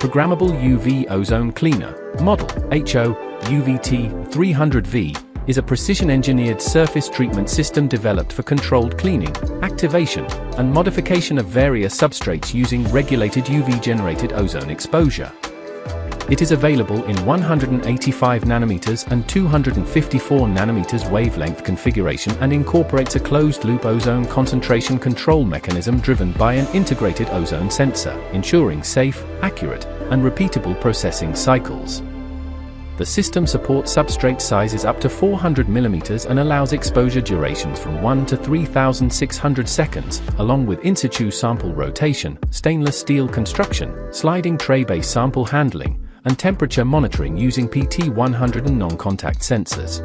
Programmable UV Ozone Cleaner, model HO-UVT-300V, is a precision-engineered surface treatment system developed for controlled cleaning, activation, and modification of various substrates using regulated UV-generated ozone exposure. It is available in 185 nanometers and 254 nanometers wavelength configuration and incorporates a closed-loop ozone concentration control mechanism driven by an integrated ozone sensor, ensuring safe, accurate, and repeatable processing cycles. The system supports substrate sizes up to 400 mm and allows exposure durations from 1 to 3,600 seconds, along with in-situ sample rotation, stainless steel construction, sliding tray-based sample handling, and temperature monitoring using PT100 and non-contact sensors.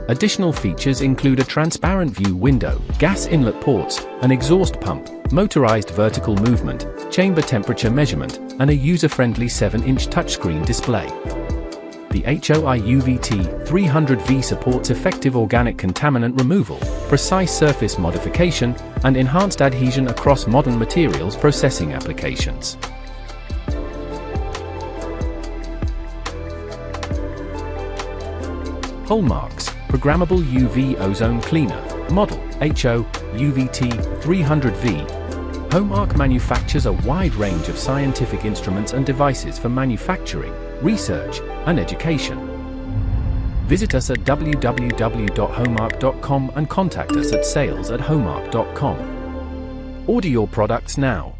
Additional features include a transparent view window, gas inlet ports, an exhaust pump, motorized vertical movement, chamber temperature measurement, and a user-friendly 7-inch touchscreen display. The HO-UVT-300V supports effective organic contaminant removal, precise surface modification, and enhanced adhesion across modern materials processing applications. Hallmarks: Programmable UV Ozone Cleaner, model HO-UVT-300V. Hallmark manufactures a wide range of scientific instruments and devices for manufacturing, research, and education. Visit us at www.hallmark.com and contact us at sales@hallmark.com. Order your products now.